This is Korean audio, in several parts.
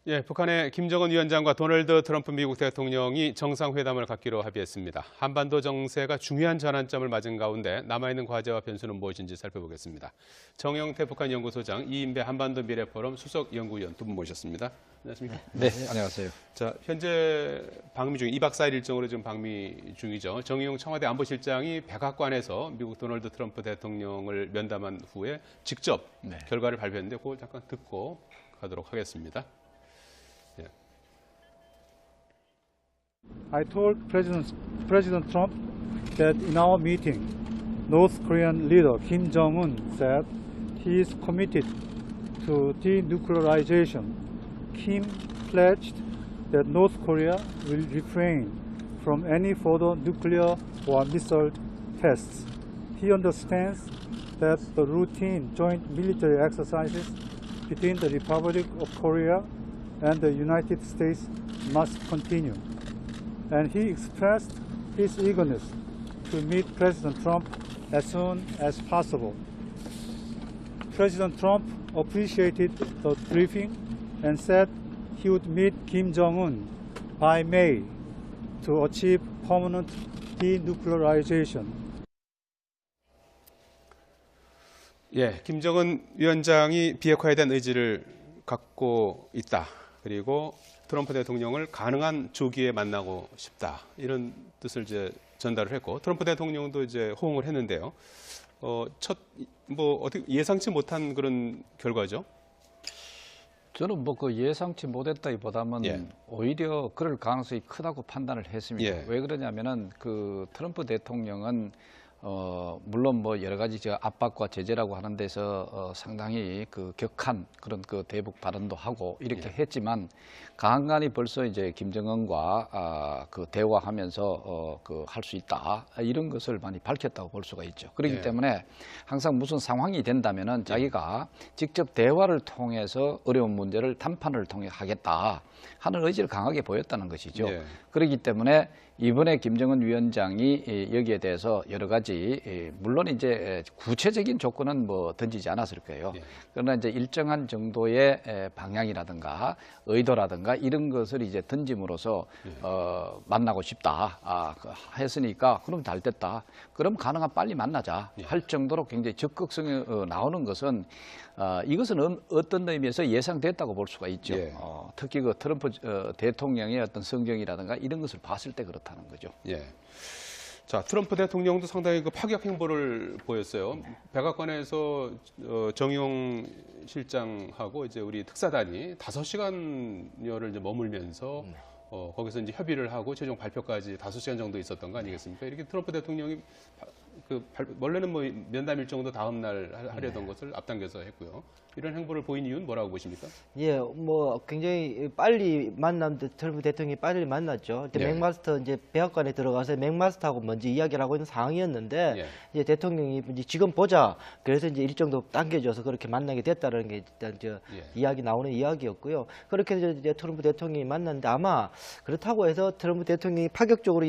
예, 북한의 김정은 위원장과 도널드 트럼프 미국 대통령이 정상회담을 갖기로 합의했습니다. 한반도 정세가 중요한 전환점을 맞은 가운데 남아있는 과제와 변수는 무엇인지 살펴보겠습니다. 정영태 북한 연구소장, 이인배 한반도 미래포럼 수석 연구위원 두 분 모셨습니다. 안녕하십니까? 네, 안녕하세요. 자, 현재 방미 중 2박 4일 일정으로 지금 방미 중이죠. 정의용 청와대 안보실장이 백악관에서 미국 도널드 트럼프 대통령을 면담한 후에 직접 결과를 발표했는데 그걸 잠깐 듣고 가도록 하겠습니다. I told President Trump that in our meeting, North Korean leader Kim Jong-un said he is committed to denuclearization. Kim pledged that North Korea will refrain from any further nuclear or missile tests. He understands that the routine joint military exercises between the Republic of Korea and the United States must continue. And he expressed his eagerness to meet President Trump as soon as possible. President Trump appreciated the briefing and said he would meet Kim Jong-un by May to achieve permanent denuclearization. 예, 김정은 위원장이 비핵화에 대한 의지를 갖고 있다. 그리고 트럼프 대통령을 가능한 조기에 만나고 싶다. 이런 뜻을 이제 전달을 했고, 트럼프 대통령도 이제 호응을 했는데요. 어떻게 예상치 못한 그런 결과죠? 저는 그 예상치 못했다기보다는 오히려 그럴 가능성이 크다고 판단을 했습니다. 왜 그러냐면은 그 트럼프 대통령은 물론 여러 가지 압박과 제재라고 하는 데서 상당히 그 격한 그런 그 대북 발언도 하고 이렇게 했지만 간간히 벌써 이제 김정은과 그 대화하면서 그 할 수 있다 이런 것을 많이 밝혔다고 볼 수가 있죠. 그렇기 때문에 항상 무슨 상황이 된다면은 자기가 직접 대화를 통해서 어려운 문제를 담판을 통해 하겠다 하는 의지를 강하게 보였다는 것이죠. 그렇기 때문에 이번에 김정은 위원장이 여기에 대해서 여러 가지 물론 이제 구체적인 조건은 던지지 않았을 거예요. 그러나 이제 일정한 정도의 방향이라든가 의도라든가 이런 것을 이제 던짐으로써 만나고 싶다 했으니까 그럼 잘 됐다. 그럼 가능한 빨리 만나자 할 정도로 굉장히 적극성이 나오는 것은 이것은 어떤 의미에서 예상됐다고 볼 수가 있죠. 특히 그 트럼프 대통령의 어떤 성정이라든가 이런 것을 봤을 때 그렇다는 거죠. 자, 트럼프 대통령도 상당히 그 파격 행보를 보였어요. 백악관에서 정의용 실장하고 이제 우리 특사단이 5시간여를 이제 머물면서 거기서 이제 협의를 하고 최종 발표까지 5시간 정도 있었던 거 아니겠습니까? 이렇게 트럼프 대통령이 원래는 면담 일정도 다음 날 하려던 것을 앞당겨서 했고요. 이런 행보를 보인 이유는 뭐라고 보십니까? 예, 굉장히 빨리 트럼프 대통령이 빨리 만났죠. 맥마스터 이제 백악관에 들어가서 맥마스터하고 먼저 이야기를 하고 있는 상황이었는데 이제 대통령이 이제 지금 보자. 그래서 이제 일정도 당겨져서 그렇게 만나게 됐다는 게 일단 이야기 나오는 이야기였고요. 그렇게 이제 트럼프 대통령이 만났는데 아마 그렇다고 해서 트럼프 대통령이 파격적으로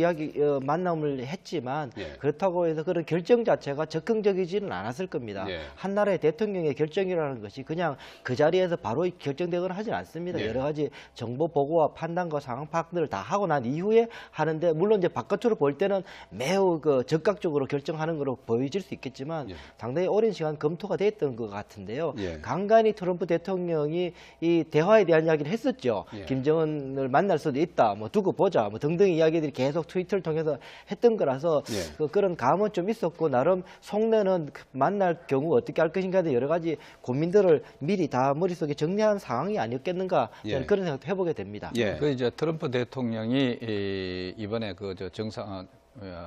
만남을 했지만 그렇다고 해서 그런 결정 자체가 적극적이지는 않았을 겁니다. 한 나라의 대통령의 결정이라는 것이 그냥 그 자리에서 바로 결정되거나 하진 않습니다. 여러 가지 정보 보고와 판단과 상황 파악들을 다 하고 난 이후에 하는데 물론 이제 바깥으로 볼 때는 매우 적극적으로 결정하는 거로 보여질 수 있겠지만 상당히 오랜 시간 검토가 됐던 것 같은데요. 간간히 트럼프 대통령이 이 대화에 대한 이야기를 했었죠. 김정은을 만날 수도 있다, 두고 보자, 등등 이야기들이 계속 트위터를 통해서 했던 거라서 그런 감은 좀 있었고 나름 속내는 만날 경우 어떻게 할 것인가에 여러 가지 고민들을 미리 다 머릿속에 정리한 상황이 아니었겠는가 그런 생각도 해보게 됩니다. 그 이제 트럼프 대통령이 이번에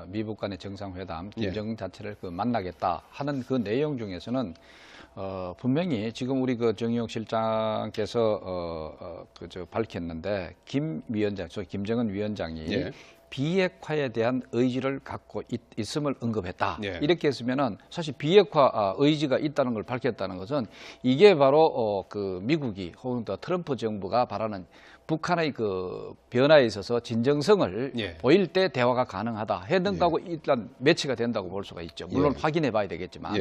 미국 간의 정상회담 김정은 자체를 만나겠다 하는 그 내용 중에서는 분명히 지금 우리 정의용 실장께서 밝혔는데 김정은 위원장이 비핵화에 대한 의지를 갖고 있음을 언급했다. 이렇게 했으면은 사실 비핵화 의지가 있다는 걸 밝혔다는 것은 이게 바로 미국이 혹은 트럼프 정부가 바라는 북한의 그 변화에 있어서 진정성을 보일 때 대화가 가능하다 했는다고 일단 매치가 된다고 볼 수가 있죠. 물론 확인해 봐야 되겠지만.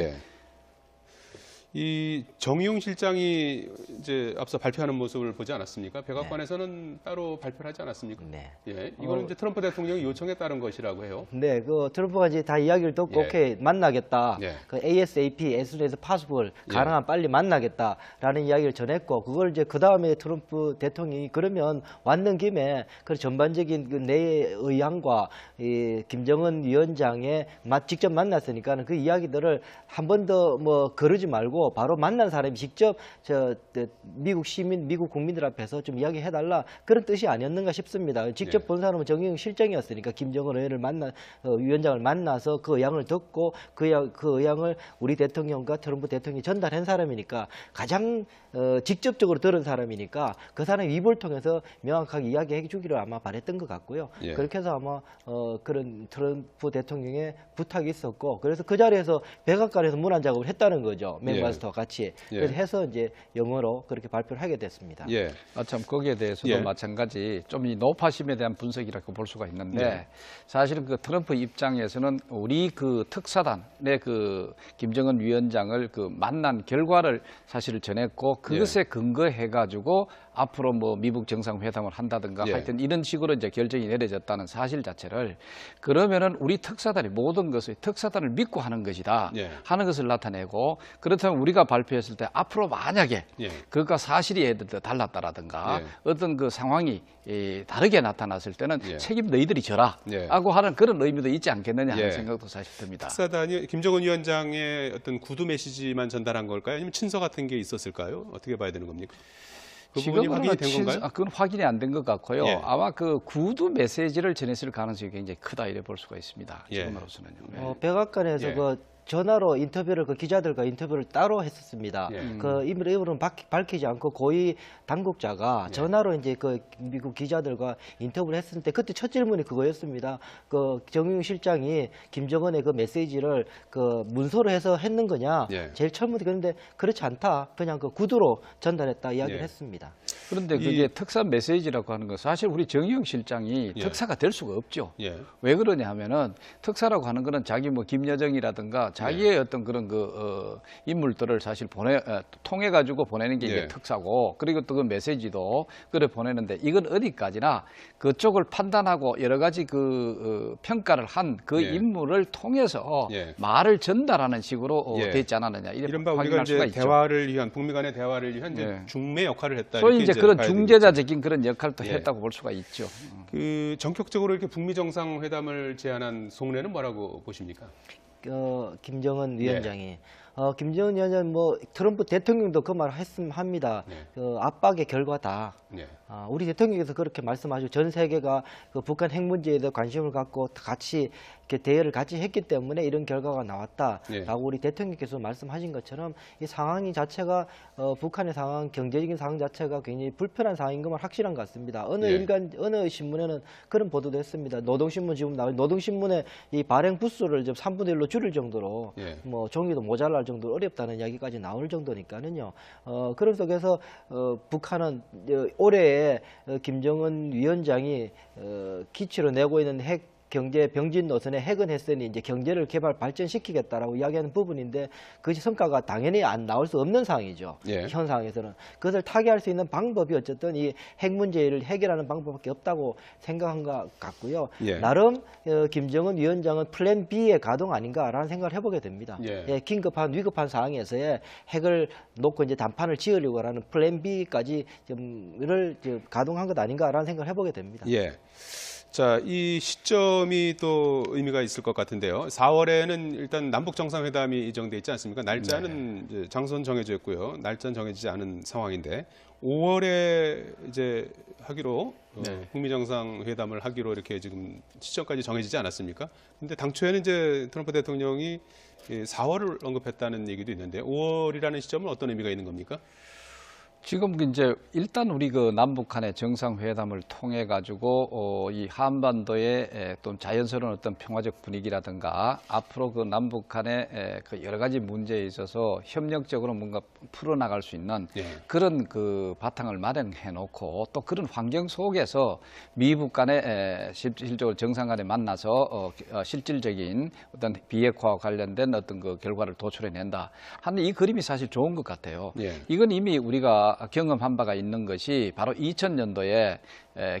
이 정의용 실장이 이제 앞서 발표하는 모습을 보지 않았습니까? 백악관에서는 따로 발표를 하지 않았습니까? 네. 예, 이거는 이제 트럼프 대통령이 요청에 따른 것이라고 해요. 네, 그 트럼프가 이제 다 이야기를 듣고 예. 오케이 만나겠다. 예. 그 ASAP, as soon as possible 가능한 빨리 만나겠다라는 이야기를 전했고 그걸 이제 그 다음에 트럼프 대통령이 그러면 왔는 김에 그 전반적인 그 내 의향과 이 김정은 위원장의 직접 만났으니까는 그 이야기들을 한 번 더 뭐 거르지 말고 바로 만난 사람이 직접 미국 시민, 미국 국민들 앞에서 좀 이야기해달라 그런 뜻이 아니었는가 싶습니다. 직접 네. 본 사람은 정의용 실장이었으니까 김정은 위원장을 만나서 그 의향을 듣고 그 의향을 우리 대통령과 트럼프 대통령이 전달한 사람이니까 가장 직접적으로 들은 사람이니까 그 사람의 입을 통해서 명확하게 이야기해 주기를 아마 바랬던 것 같고요. 예. 그렇게 해서 아마 그런 트럼프 대통령의 부탁이 있었고 그래서 그 자리에서 백악관에서 문안 작업을 했다는 거죠. 맥마스터와 같이. 그래서 해서 이제 영어로 그렇게 발표를 하게 됐습니다. 예. 참 거기에 대해서도 예. 마찬가지 좀 이 노파심에 대한 분석이라고 볼 수가 있는데 네. 사실은 그 트럼프 입장에서는 우리 그 특사단의 그 김정은 위원장을 그 만난 결과를 사실 전했고 그것에 근거해 가지고 앞으로 뭐 미국 정상회담을 한다든가 예. 하여튼 이런 식으로 이제 결정이 내려졌다는 사실 자체를 그러면은 우리 특사단이 모든 것을 특사단을 믿고 하는 것이다 예. 하는 것을 나타내고 그렇다면 우리가 발표했을 때 앞으로 만약에 예. 그것과 사실이 예를 들어 달랐다라든가 예. 어떤 그 상황이 다르게 나타났을 때는 예. 책임 너희들이 져라 예. 하고 하는 그런 의미도 있지 않겠느냐 하는 예. 생각도 사실 듭니다. 특사단이 김정은 위원장의 어떤 구두 메시지만 전달한 걸까요? 아니면 친서 같은 게 있었을까요? 어떻게 봐야 되는 겁니까? 그 부분이 확인이 된 건가요? 그건 확인이 안 된 것 같고요. 예. 아마 그 구두 메시지를 전했을 가능성이 굉장히 크다 이래 볼 수가 있습니다. 예. 지금으로서는요. 백악관에서 예. 그 전화로 인터뷰를 그 기자들과 인터뷰를 따로 했었습니다. 예. 그 이름은 밝히지 않고 고위 당국자가 전화로 이제 그 미국 기자들과 인터뷰를 했을 때 그때 첫 질문이 그거였습니다. 그 정의용 실장이 김정은의 그 메시지를 그 문서로 해서 했는 거냐? 예. 제일 처음부터 그런데 그렇지 않다. 그냥 그 구두로 전달했다 이야기를 예. 했습니다. 그런데 그게 특사 메시지라고 하는 건 사실 우리 정의용 실장이 예. 특사가 될 수가 없죠. 예. 왜 그러냐 하면은 특사라고 하는 거는 자기 뭐 김여정이라든가 자기의 어떤 그런 인물들을 사실 통해 가지고 보내는 게 예. 이제 특사고 그리고 또 그 메시지도 그래 보내는데 이건 어디까지나 그쪽을 판단하고 여러 가지 평가를 한 그 예. 인물을 통해서 예. 말을 전달하는 식으로 예. 됐지 않았느냐 이렇게 이른바 우리가 확인할 수가 이제 있죠. 대화를 위한 북미 간의 대화를 위한 이제 예. 중매 역할을 했다. 소위 이렇게 이제 그런 봐야 되겠죠. 중재자적인 그런 역할도 예. 했다고 볼 수가 있죠. 그 전격적으로 이렇게 북미 정상회담을 제안한 속내는 뭐라고 보십니까? 김정은 위원장이 김정은 위원장 뭐 트럼프 대통령도 그 말을 합니다. 네. 압박의 결과다. 네. 우리 대통령께서 그렇게 말씀하시고 전 세계가 그 북한 핵 문제에 대해 관심을 갖고 같이 이렇게 대화를 같이 했기 때문에 이런 결과가 나왔다라고 네. 우리 대통령께서 말씀하신 것처럼 이 상황이 자체가 북한의 상황, 경제적인 상황 자체가 굉장히 불편한 상황인 것만 확실한 것 같습니다. 어느 신문에는 그런 보도도 했습니다. 노동신문 지금 나온 노동신문에 이 발행 부수를 좀 3분의 1로 줄일 정도로 예. 뭐 종이도 모자랄 정도로 어렵다는 이야기까지 나올 정도니까는요. 그런 속에서 북한은 올해에 김정은 위원장이 기치로 내고 있는 핵 경제 병진 노선에 핵은 했으니 이제 경제를 개발 발전시키겠다라고 이야기하는 부분인데 그 성과가 당연히 안 나올 수 없는 상황이죠. 예. 현 상황에서는 그것을 타개할 수 있는 방법이 어쨌든 이 핵 문제를 해결하는 방법밖에 없다고 생각한 것 같고요. 예. 나름 김정은 위원장은 플랜 B의 가동 아닌가라는 생각을 해보게 됩니다. 예. 긴급한 위급한 상황에서의 핵을 놓고 이제 단판을 지으려고 하는 플랜 B까지 를 가동한 것 아닌가라는 생각을 해보게 됩니다. 예. 자, 이 시점이 또 의미가 있을 것 같은데요. 4월에는 일단 남북 정상회담이 예정돼 있지 않습니까? 날짜는 이제 장소는 정해져 있고요. 날짜는 정해지지 않은 상황인데 5월에 이제 하기로 북미 정상회담을 하기로 이렇게 지금 시점까지 정해지지 않았습니까? 근데 당초에는 이제 트럼프 대통령이 4월을 언급했다는 얘기도 있는데 5월이라는 시점은 어떤 의미가 있는 겁니까? 지금 이제 일단 우리 그 남북한의 정상회담을 통해 가지고 이 한반도의 또 자연스러운 어떤 평화적 분위기라든가 앞으로 그 남북한의 그 여러 가지 문제에 있어서 협력적으로 뭔가 풀어나갈 수 있는 그런 그 바탕을 마련해 놓고 또 그런 환경 속에서 미북 간에 실질적으로 정상 간에 만나서 실질적인 어떤 비핵화와 관련된 어떤 그 결과를 도출해낸다 하는 이 그림이 사실 좋은 것 같아요. 이건 이미 우리가 경험한 바가 있는 것이 바로 2000년도에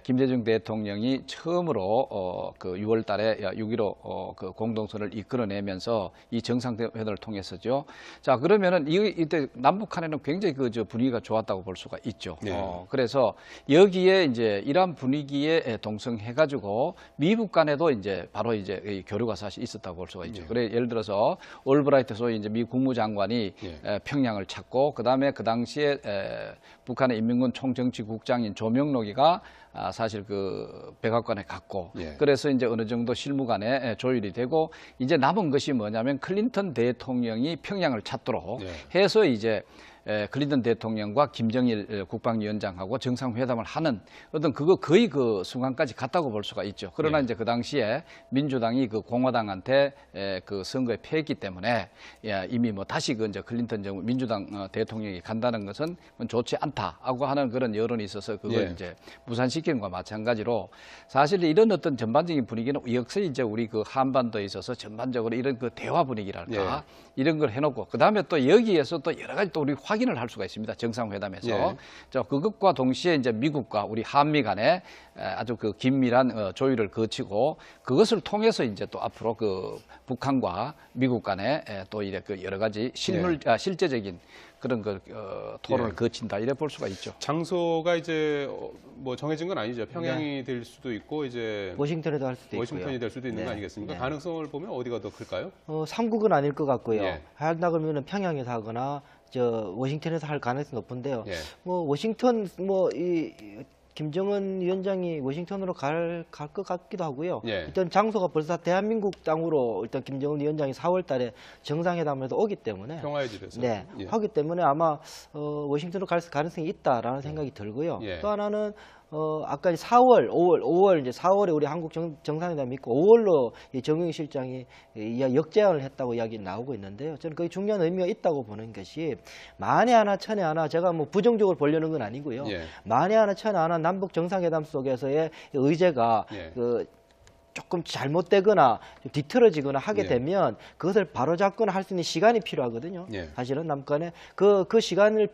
김대중 대통령이 처음으로 그 6월 달에 6.15 그 공동선을 이끌어내면서 이 정상회담을 통해서죠. 자, 그러면은 이때 남북한에는 굉장히 그 분위기가 좋았다고 볼 수가 있죠. 그래서 여기에 이제 이러한 분위기에 동성해가지고 미북 간에도 이제 바로 이제 이 교류가 사실 있었다고 볼 수가 있죠. 그래 예를 들어서 올브라이트 소위 이제 미 국무장관이 평양을 찾고 그다음에 그 당시에 북한의 인민군 총정치국장인 조명록이가 사실 그 백악관에 갔고 그래서 이제 어느 정도 실무간에 조율이 되고 이제 남은 것이 뭐냐면 클린턴 대통령이 평양을 찾도록 해서 이제 클린턴 대통령과 김정일 국방위원장하고 정상회담을 하는 어떤 그거 거의 그 순간까지 갔다고 볼 수가 있죠. 그러나 이제 그 당시에 민주당이 그 공화당한테 그 선거에 패했기 때문에 이미 뭐 다시 그 이제 클린턴 정부 민주당 대통령이 간다는 것은 좋지 않다고 하는 그런 여론이 있어서 그걸 이제 무산시키는 것과 마찬가지로 사실 이런 어떤 전반적인 분위기는 역시 이제 우리 그 한반도에 있어서 전반적으로 이런 그 대화 분위기랄까 이런 걸 해놓고 그 다음에 또 여기에서 또 여러 가지 또 우리 확인을 할 수가 있습니다. 정상회담에서. 자, 그것과 동시에 이제 미국과 우리 한미 간에 아주 그 긴밀한 조율을 거치고 그것을 통해서 이제 또 앞으로 그 북한과 미국 간에 또 이래 그 여러 가지 실제적인 그런 그 토론을 거친다 이래 볼 수가 있죠. 장소가 이제 뭐 정해진 건 아니죠. 평양이 될 수도 있고 이제 워싱턴에도 할 수도 있고요. 워싱턴이 될 수도 있는 거 아니겠습니까? 가능성을 보면 어디가 더 클까요? 삼국은 아닐 것 같고요. 한다 그러면 평양에서 하거나 워싱턴에서 할 가능성이 높은데요. 뭐 워싱턴 김정은 위원장이 워싱턴으로 갈 것 같기도 하고요. 일단 장소가 벌써 대한민국 땅으로 일단 김정은 위원장이 4월 달에 정상회담에서 오기 때문에 평화의 집에서 하기 때문에 아마 워싱턴으로 갈 가능성이 있다라는 생각이 들고요. 또 하나는 아까 4월, 5월 이제 4월에 우리 한국 정상회담이 있고 5월로 정영희 실장이 역제안을 했다고 이야기 나오고 있는데요. 저는 거의 중요한 의미가 있다고 보는 것이 만에 하나 천에 하나 제가 뭐 부정적으로 보려는 건 아니고요. 만에 하나 천에 하나 남북 정상회담 속에서의 의제가 조금 잘못되거나 뒤틀어지거나 하게 되면 그것을 바로잡거나 할 수 있는 시간이 필요하거든요. 사실은 남북간에 그 시간을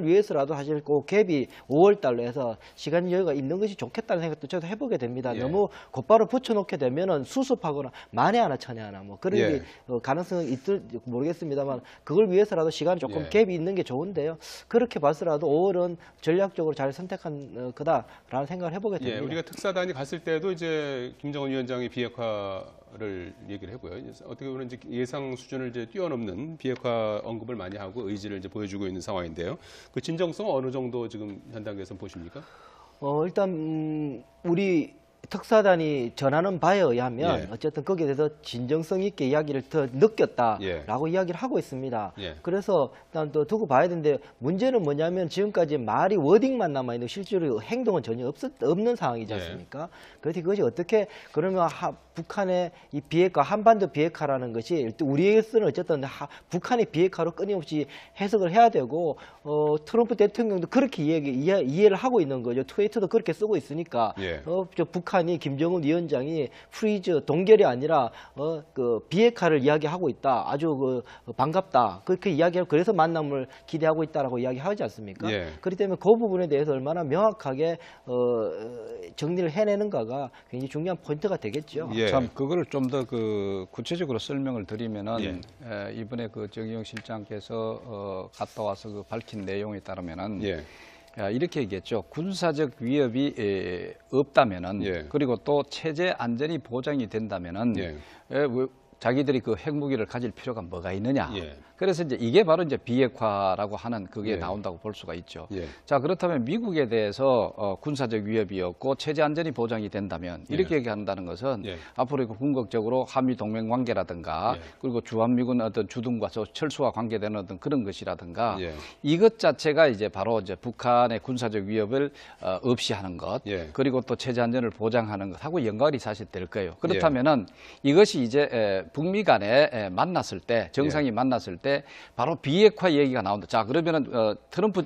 위해서라도 사실 그 갭이 5월 달로 해서 시간 여유가 있는 것이 좋겠다는 생각도 저도 해보게 됩니다. 너무 곧바로 붙여놓게 되면은 수습하거나 만에 하나 천에 하나 뭐 그런 게 가능성이 있을지 모르겠습니다만 그걸 위해서라도 시간이 조금 갭이 있는 게 좋은데요. 그렇게 봐서라도 5월은 전략적으로 잘 선택한 거다라는 생각을 해보게 됩니다. 우리가 특사단이 갔을 때도 이제 김정은 위원장이 비핵화를 얘기를 하고요. 어떻게 보면 이제 예상 수준을 이제 뛰어넘는 비핵화 언급을 많이 하고 의지를 이제 보여주고 있는 상황인데요. 그 진정성 어느 정도 지금 현 단계에서 보십니까? 일단 우리 특사단이 전하는 바에 의하면 어쨌든 거기에 대해서 진정성 있게 이야기를 더 느꼈다라고 이야기를 하고 있습니다. 그래서 일단 또 두고 봐야 되는데 문제는 뭐냐면 지금까지 말이 워딩만 남아있는 실제로 행동은 전혀 없는 상황이지 않습니까? 그래서 그것이 어떻게 그러면 북한의 이 비핵화, 한반도 비핵화라는 것이 우리에게서는 어쨌든 북한의 비핵화로 끊임없이 해석을 해야 되고 트럼프 대통령도 그렇게 이해를 하고 있는 거죠. 트위터도 그렇게 쓰고 있으니까 북한이 김정은 위원장이 프리즈 동결이 아니라 그 비핵화를 이야기하고 있다. 아주 반갑다. 그렇게 이야기하고 그래서 만남을 기대하고 있다라고 이야기하지 않습니까? 그렇기 때문에 그 부분에 대해서 얼마나 명확하게 정리를 해내는가가 굉장히 중요한 포인트가 되겠죠. 참 그거를 좀 더 그 구체적으로 설명을 드리면은 이번에 그 정의용 실장께서 갔다 와서 그 밝힌 내용에 따르면은 이렇게 얘기했죠. 군사적 위협이 없다면은 그리고 또 체제 안전이 보장이 된다면은 자기들이 그 핵무기를 가질 필요가 뭐가 있느냐. 그래서 이제 이게 바로 이제 비핵화라고 하는 그게 예. 나온다고 볼 수가 있죠. 예. 자, 그렇다면 미국에 대해서 군사적 위협이었고 체제 안전이 보장이 된다면 이렇게 얘기한다는 것은 예. 앞으로 궁극적으로 한미 동맹 관계라든가 예. 그리고 주한미군 어떤 주둔과 철수와 관계되는 어떤 그런 것이라든가 예. 이것 자체가 이제 바로 이제 북한의 군사적 위협을 없이 하는 것 예. 그리고 또 체제 안전을 보장하는 것하고 연관이 사실 될 거예요. 그렇다면은 이것이 이제 북미 간에 만났을 때 정상이 만났을 때 바로 비핵화 얘기가 나온다. 자, 그러면은 트럼프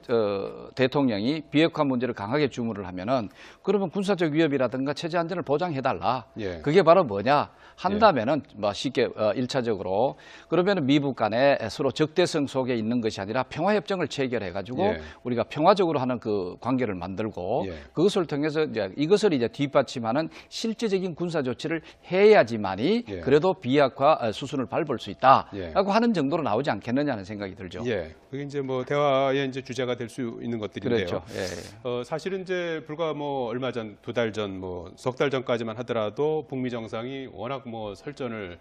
대통령이 비핵화 문제를 강하게 주문을 하면은 그러면 군사적 위협이라든가 체제 안전을 보장해달라. 예. 그게 바로 뭐냐 한다면은 뭐 쉽게 1차적으로 그러면은 미국 간에 서로 적대성 속에 있는 것이 아니라 평화협정을 체결해가지고 예. 우리가 평화적으로 하는 그 관계를 만들고 예. 그것을 통해서 이것을 이제 뒷받침하는 실질적인 군사 조치를 해야지만이 예. 그래도 비핵화 수순을 밟을 수 있다라고 예. 하는 정도로 나오지 않겠느냐는 생각이 들죠. 예, 그게 이제 뭐 대화의 이제 주제가 될 수 있는 것들인데요. 그렇죠. 예. 사실은 이제 불과 뭐 얼마 전, 2달 전, 뭐 석 달 전까지만 하더라도 북미 정상이 워낙 뭐 설전을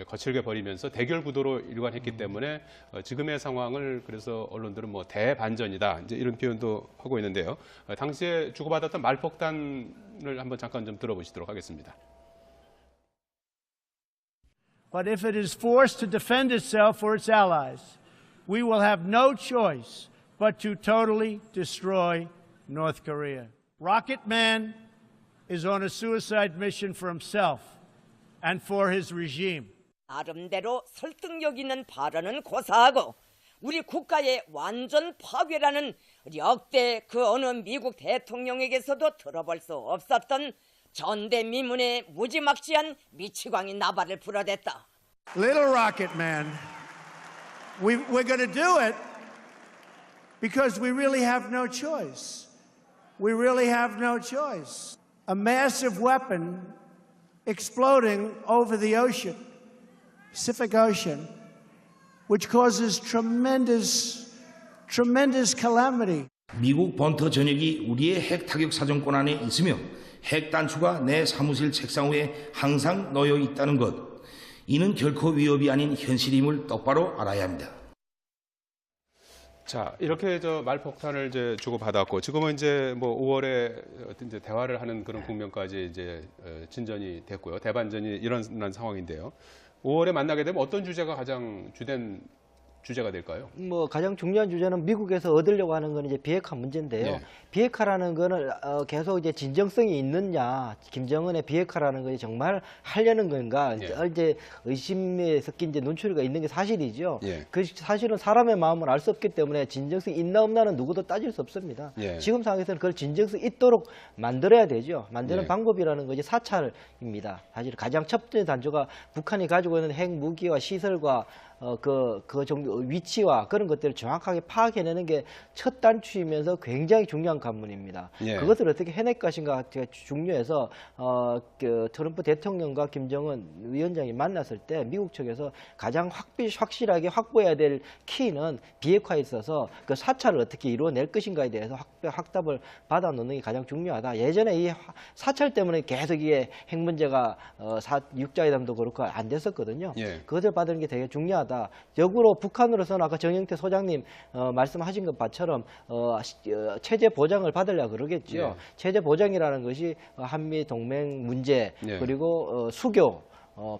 거칠게 벌이면서 대결 구도로 일관했기 때문에 지금의 상황을 그래서 언론들은 뭐 대반전이다 이제 이런 표현도 하고 있는데요. 당시에 주고받았던 말폭탄을 한번 잠깐 좀 들어보시도록 하겠습니다. But if it is forced to defend itself or its allies, we will have no choice but to totally destroy North Korea. Rocket Man is on a suicide mission for himself and for his regime. 나름대로 설득력 있는 발언은 고사하고 우리 국가의 완전 파괴라는 역대 그 어느 미국 대통령에게서도 들어볼 수 없었던 전대미문의 무지막지한 미치광이 나발을 불어댔다. Little Rocket Man, we're going to do it because we really have no choice. We really have no choice. A massive weapon exploding over the ocean, Pacific Ocean, which causes tremendous calamity. 미국 번터 전역이 우리의 핵 타격 사정권 안에 있으며 핵 단추가 내 사무실 책상 위에 항상 놓여 있다는 것. 이는 결코 위협이 아닌 현실임을 똑바로 알아야 합니다. 자, 이렇게 말폭탄을 이제 주고받았고 지금은 이제 뭐 5월에 이제 대화를 하는 그런 국면까지 이제 진전이 됐고요. 대반전이 일어난 상황인데요. 5월에 만나게 되면 어떤 주제가 가장 주된 주제가 될까요? 뭐 가장 중요한 주제는 미국에서 얻으려고 하는 건 이제 비핵화 문제인데요. 예. 비핵화라는 거는 계속 이제 진정성이 있느냐, 김정은의 비핵화라는 것이 정말 하려는 건가, 예. 이제 의심에 섞인 이제 눈초리가 있는 게 사실이죠. 예. 그 사실은 사람의 마음을 알 수 없기 때문에 진정성이 있나 없나는 누구도 따질 수 없습니다. 예. 지금 상황에서는 그걸 진정성 있도록 만들어야 되죠. 만드는 예. 방법이라는 것이 사찰입니다. 사실 가장 첫 번째 단초가 북한이 가지고 있는 핵 무기와 시설과 그 정도 위치와 그런 것들을 정확하게 파악해내는 게 첫 단추이면서 굉장히 중요한 관문입니다. 예. 그것을 어떻게 해낼 것인가 중요해서 그 트럼프 대통령과 김정은 위원장이 만났을 때 미국 측에서 가장 확실하게 확보해야 될 키는 비핵화에 있어서 그 사찰을 어떻게 이루어낼 것인가에 대해서 확답을 받아놓는 게 가장 중요하다. 예전에 이 사찰 때문에 계속 이게 핵 문제가 6자회담도 그렇고 안 됐었거든요. 예. 그것을 받는 게 되게 중요하다. 역으로 북한으로서는 아까 정영태 소장님 말씀하신 것처럼 체제 보장을 받으려고 그러겠죠. 예. 체제 보장이라는 것이 한미 동맹 문제 예. 그리고 수교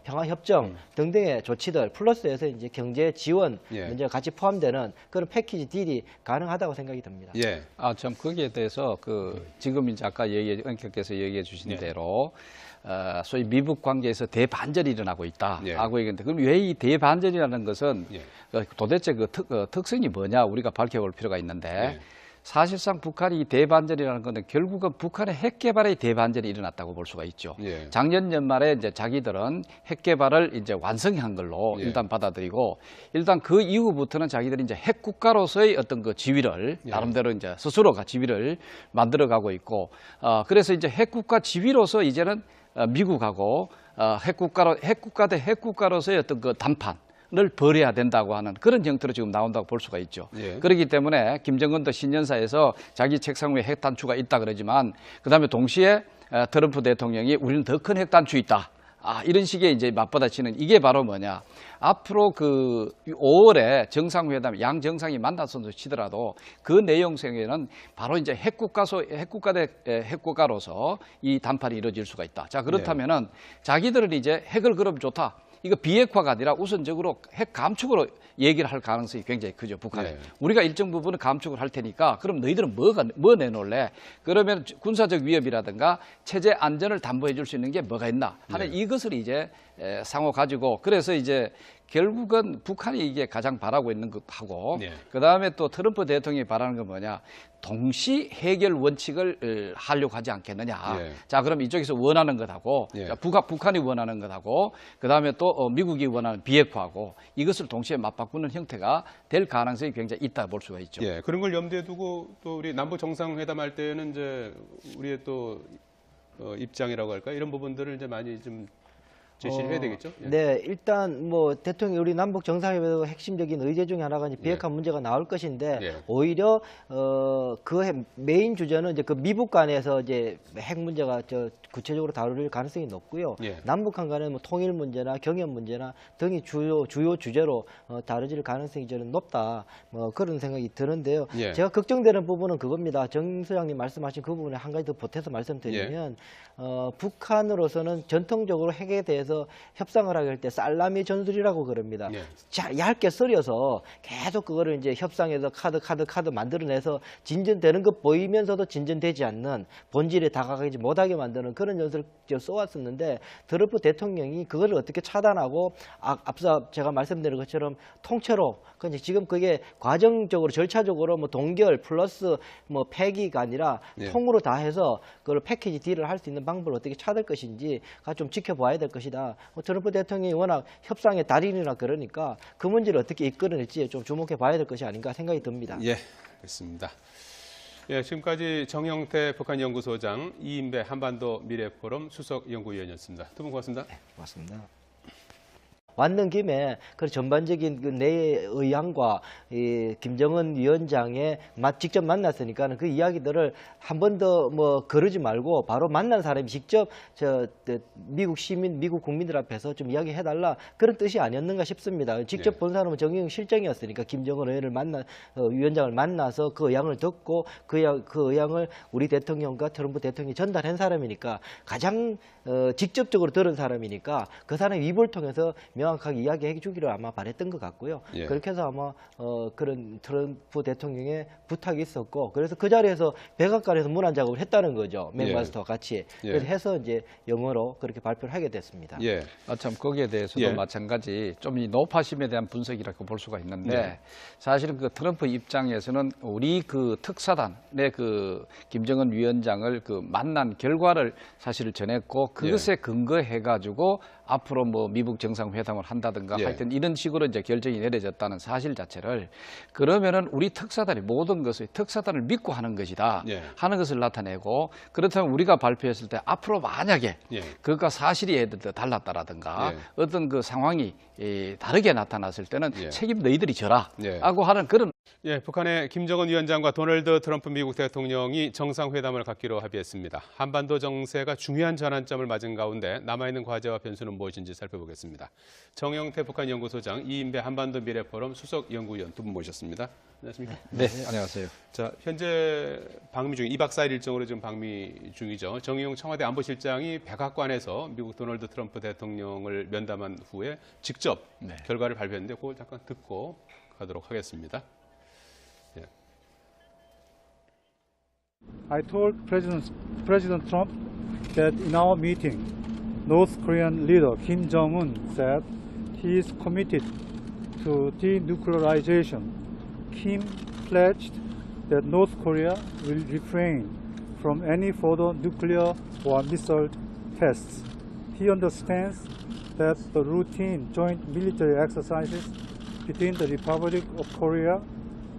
평화협정 등등의 조치들 플러스해서 이제 경제 지원 예. 문제가 같이 포함되는 그런 패키지 딜이 가능하다고 생각이 듭니다. 예. 참 거기에 대해서 지금 이제 아까 은께서 얘기해 주신 예. 대로 소위 미북 관계에서 대반전이 일어나고 있다 예. 하고 얘기했는데 그럼 왜 이 대반전이라는 것은 예. 도대체 특성이 뭐냐 우리가 밝혀볼 필요가 있는데 예. 사실상 북한이 이 대반전이라는 것은 결국은 북한의 핵 개발의 대반전이 일어났다고 볼 수가 있죠. 예. 작년 연말에 이제 자기들은 핵 개발을 이제 완성한 걸로 예. 일단 받아들이고 일단 그 이후부터는 자기들이 이제 핵 국가로서의 어떤 그 지위를 예. 나름대로 이제 스스로가 지위를 만들어가고 있고 그래서 이제 핵 국가 지위로서 이제는 미국하고 핵국가 대 핵국가로서의 어떤 그 담판을 벌여야 된다고 하는 그런 형태로 지금 나온다고 볼 수가 있죠. 예. 그렇기 때문에 김정은도 신년사에서 자기 책상 위에 핵단추가 있다 그러지만 그다음에 동시에 트럼프 대통령이 우리는 더 큰 핵단추 있다. 이런 식의 이제 맞받아치는 이게 바로 뭐냐. 앞으로 그 5월에 정상회담 양 정상이 만나서 치더라도 그 내용 속에는 바로 이제 핵국가로서 이談判이 이루어질 수가 있다. 자, 그렇다면은 자기들은 이제 핵을 그러면 좋다. 이거 비핵화가 아니라 우선적으로 핵 감축으로 얘기를 할 가능성이 굉장히 크죠, 북한에. 네. 우리가 일정 부분은 감축을 할 테니까 그럼 너희들은 뭐 내놓을래? 그러면 군사적 위협이라든가 체제 안전을 담보해 줄 수 있는 게 뭐가 있나 하는 이것을 이제 상호 가지고 그래서 이제 결국은 북한이 이게 가장 바라고 있는 것하고 그다음에 또 트럼프 대통령이 바라는 건 뭐냐. 동시 해결 원칙을 하려고 하지 않겠느냐. 자, 그럼 이쪽에서 원하는 것하고 북한이 원하는 것하고 그다음에 또 미국이 원하는 비핵화하고 이것을 동시에 맞바꾸는 형태가 될 가능성이 굉장히 있다 볼 수가 있죠. 그런 걸 염두에 두고 또 우리 남북 정상회담 할 때는 이제 우리의 또 입장이라고 할까 이런 부분들을 이제 많이 좀 제시를 해야 되겠죠? 네, 일단 뭐 대통령 우리 남북 정상회담의 핵심적인 의제 중에 하나가 이제 비핵화 문제가 나올 것인데 오히려 그 메인 주제는 이제 그 미북 간에서 이제 핵 문제가 구체적으로 다룰 가능성이 높고요. 남북한 간에 뭐 통일 문제나 경협 문제나 등이 주요 주제로 다뤄질 가능성이 저는 높다. 뭐 그런 생각이 드는데요. 제가 걱정되는 부분은 그겁니다. 정 소장님 말씀하신 그 부분에 한 가지 더 보태서 말씀드리면 북한으로서는 전통적으로 핵에 대해서 협상을 하게 할 때 살라미 전술이라고 그럽니다. 자, 얇게 썰여서 계속 그거를 이제 협상에서 카드 만들어내서 진전되는 것 보이면서도 진전되지 않는 본질에 다가가지 못하게 만드는 그런 전술을 써왔었는데 트럼프 대통령이 그걸 어떻게 차단하고 앞서 제가 말씀드린 것처럼 통째로 지금 그게 과정적으로 절차적으로 뭐 동결 플러스 뭐 폐기가 아니라 통으로 다 해서 그걸 패키지 딜을 할 수 있는 방법을 어떻게 찾을 것인지가 좀 지켜봐야 될 것이다. 트럼프 대통령이 워낙 협상의 달인이라 그러니까 그 문제를 어떻게 이끌어낼지 좀 주목해 봐야 될 것이 아닌가 생각이 듭니다. 그렇습니다. 지금까지 정영태 북한연구소장, 이인배 한반도 미래포럼 수석연구위원이었습니다. 두 분 고맙습니다. 고맙습니다. 왔는 김에 그 전반적인 그 내 의향과 이 김정은 위원장의 직접 만났으니까 그 이야기들을 한 번 더 뭐 거르지 말고 바로 만난 사람이 직접 미국 시민, 미국 국민들 앞에서 좀 이야기해달라 그런 뜻이 아니었는가 싶습니다. 직접 본 사람은 정영 실장이었으니까 김정은 위원장을 만나서 그 의향을 듣고 그 의향을 우리 대통령과 트럼프 대통령이 전달한 사람이니까 가장 직접적으로 들은 사람이니까 그 사람의 입을 통해서 명확하게 이야기해 주기를 아마 바랬던 것 같고요. 그렇게 해서 아마 그런 트럼프 대통령의 부탁이 있었고 그래서 그 자리에서 백악관에서 문안 작업을 했다는 거죠. 맥마스터와 같이. 그래서 해서 이제 영어로 그렇게 발표를 하게 됐습니다. 참 거기에 대해서도 마찬가지 좀 이 노파심에 대한 분석이라고 볼 수가 있는데 사실은 그 트럼프 입장에서는 우리 그 특사단의 그 김정은 위원장을 그 만난 결과를 사실 전했고 그것에 근거해 가지고 앞으로 뭐 미북 정상회담을 한다든가 하여튼 이런 식으로 이제 결정이 내려졌다는 사실 자체를 그러면은 우리 특사단이 모든 것을 특사단을 믿고 하는 것이다 하는 것을 나타내고 그렇다면 우리가 발표했을 때 앞으로 만약에 그것과 사실이 예를 들어 달랐다라든가 어떤 그 상황이 다르게 나타났을 때는 책임 너희들이 져라 하고 하는 그런 북한의 김정은 위원장과 도널드 트럼프 미국 대통령이 정상회담을 갖기로 합의했습니다. 한반도 정세가 중요한 전환점을 맞은 가운데 남아있는 과제와 변수는 무엇인지 살펴보겠습니다. 정영태 북한연구소장, 이인배 한반도 미래포럼 수석연구위원 두 분 모셨습니다. 안녕하십니까? 네, 안녕하세요. 자, 현재 방미 중 2박 4일 일정으로 지금 방미 중이죠. 정의용 청와대 안보실장이 백악관에서 미국 도널드 트럼프 대통령을 면담한 후에 직접 결과를 발표했는데 그걸 잠깐 듣고 가도록 하겠습니다. I told President Trump that in our meeting, North Korean leader Kim Jong-un said he is committed to denuclearization. Kim pledged that North Korea will refrain from any further nuclear or missile tests. He understands that the routine joint military exercises between the Republic of Korea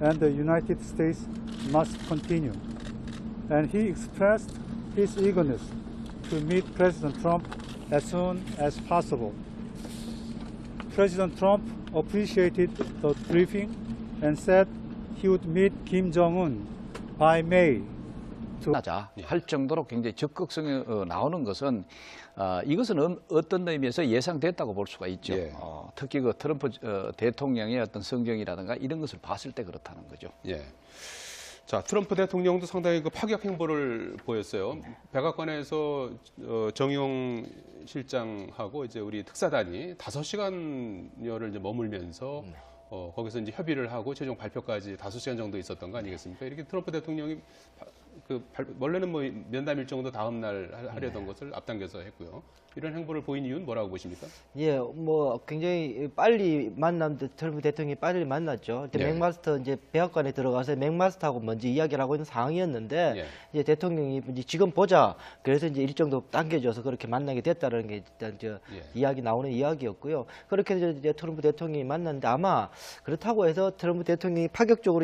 and the United States must continue. And he expressed his eagerness to meet President Trump as soon as possible. President Trump appreciated the briefing and said he would meet Kim Jong-un by May. 하자 할 정도로 굉장히 적극성이 나오는 것은 이것은 어떤 의미에서 예상됐다고 볼 수가 있죠. 예. 특히 그 트럼프 대통령의 어떤 성경이라든가 이런 것을 봤을 때 그렇다는 거죠. 예. 자, 트럼프 대통령도 상당히 그 파격 행보를 보였어요. 백악관에서 정용 실장하고 이제 우리 특사단이 5시간여를 이제 머물면서 거기서 이제 협의를 하고 최종 발표까지 5시간 정도 있었던 거 아니겠습니까? 이렇게 트럼프 대통령이 원래는 뭐 면담 일정도 다음 날 하려던 것을 앞당겨서 했고요. 이런 행보를 보인 이유는 뭐라고 보십니까? 예, 뭐 굉장히 빨리 트럼프 대통령이 빨리 만났죠. 예. 맥마스터 이제 백악관에 들어가서 맥마스터하고 먼저 이야기를 하고 있는 상황이었는데 예. 이제 대통령이 이제 지금 보자. 그래서 이제 일정도 당겨져서 그렇게 만나게 됐다는 게 일단 이야기 나오는 이야기였고요. 그렇게 해서 이제 트럼프 대통령이 만났는데 아마 그렇다고 해서 트럼프 대통령이 파격적으로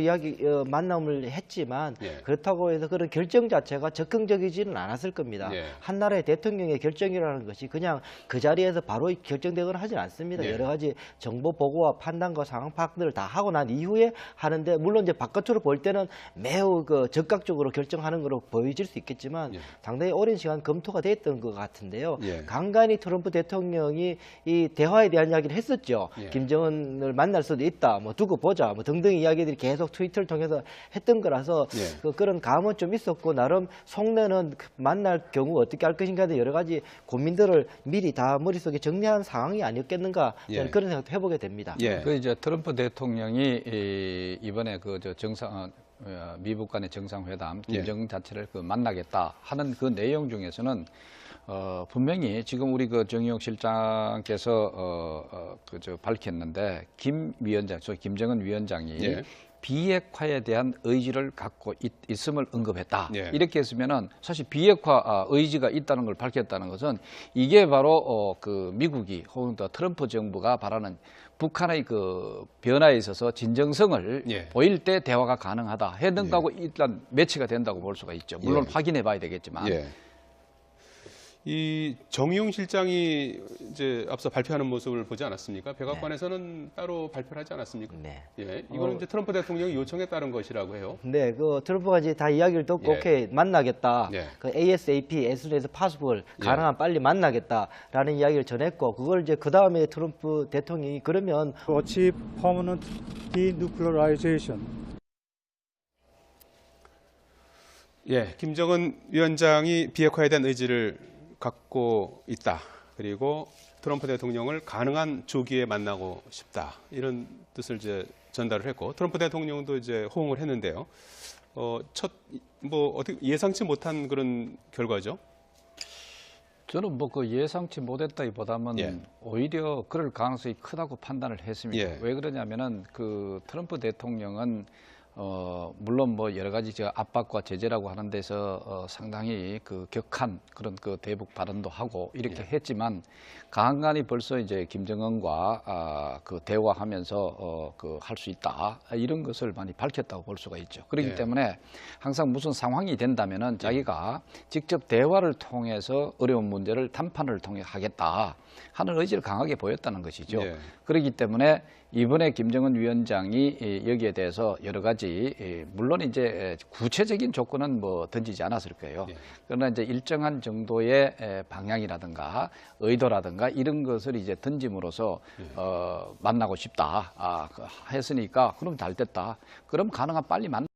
만남을 했지만 예. 그렇다고 해서 그런 결정 자체가 적극적이지는 않았을 겁니다. 예. 한 나라의 대통령의 결정이라는 것이 그냥 그 자리에서 바로 결정되거나 하진 않습니다. 예. 여러 가지 정보 보고와 판단과 상황 파악들을 다 하고 난 이후에 하는데 물론 이제 바깥으로 볼 때는 매우 적극적으로 결정하는 거로 보여질 수 있겠지만 예. 상당히 오랜 시간 검토가 됐던 것 같은데요. 예. 간간히 트럼프 대통령이 이 대화에 대한 이야기를 했었죠. 예. 김정은을 만날 수도 있다, 뭐 두고 보자, 뭐 등등 이야기들이 계속 트위터를 통해서 했던 거라서 예. 그런 감은 좀 있었고 나름 속내는 만날 경우 어떻게 할 것인가 등 여러 가지 고민들을 미리 다 머릿속에 정리한 상황이 아니었겠는가 예. 그런 생각도 해보게 됩니다. 예. 그 이제 트럼프 대통령이 이번에 미북 간의 정상회담 김정은 자체를 만나겠다 하는 그 내용 중에서는 분명히 지금 우리 그 정의용 실장께서 밝혔는데 김정은 위원장이 예. 비핵화에 대한 의지를 갖고 있음을 언급했다. 예. 이렇게 했으면은 사실 비핵화 의지가 있다는 걸 밝혔다는 것은 이게 바로 미국이 혹은 또 트럼프 정부가 바라는 북한의 그 변화에 있어서 진정성을 예. 보일 때 대화가 가능하다. 했는 거하고 일단 매치가 된다고 볼 수가 있죠. 물론 예. 확인해 봐야 되겠지만. 예. 이 정의용 실장이 이제 앞서 발표하는 모습을 보지 않았습니까? 백악관에서는 따로 발표를 하지 않았습니까? 네. 예, 이거는 이제 트럼프 대통령이 요청에 따른 것이라고 해요. 네, 그 트럼프가 이제 다 이야기를 듣고 예. 오케이 만나겠다. 예. 그 ASAP, as soon as possible 가능한 빨리 만나겠다라는 이야기를 전했고 그걸 이제 그 다음에 트럼프 대통령이 그러면 To achieve permanent denuclearization. 예, 김정은 위원장이 비핵화에 대한 의지를 갖고 있다. 그리고 트럼프 대통령을 가능한 조기에 만나고 싶다. 이런 뜻을 이제 전달을 했고 트럼프 대통령도 이제 호응을 했는데요. 어떻게 예상치 못한 그런 결과죠. 저는 예상치 못했다기보다는 예. 오히려 그럴 가능성이 크다고 판단을 했습니다. 예. 왜 그러냐면은 그 트럼프 대통령은 물론 여러 가지 압박과 제재라고 하는 데서 상당히 격한 그런 대북 발언도 하고 이렇게 예. 했지만 간간히 벌써 이제 김정은과 대화하면서 할 수 있다 이런 것을 많이 밝혔다고 볼 수가 있죠. 그렇기 예. 때문에 항상 무슨 상황이 된다면은 자기가 직접 대화를 통해서 어려운 문제를 담판을 통해 하겠다 하는 의지를 강하게 보였다는 것이죠. 예. 그렇기 때문에 이번에 김정은 위원장이 여기에 대해서 여러 가지 물론 이제 구체적인 조건은 던지지 않았을 거예요. 예. 그러나 이제 일정한 정도의 방향이라든가 의도라든가 이런 것을 이제 던짐으로써 만나고 싶다 했으니까 그럼 잘 됐다. 그럼 가능한 빨리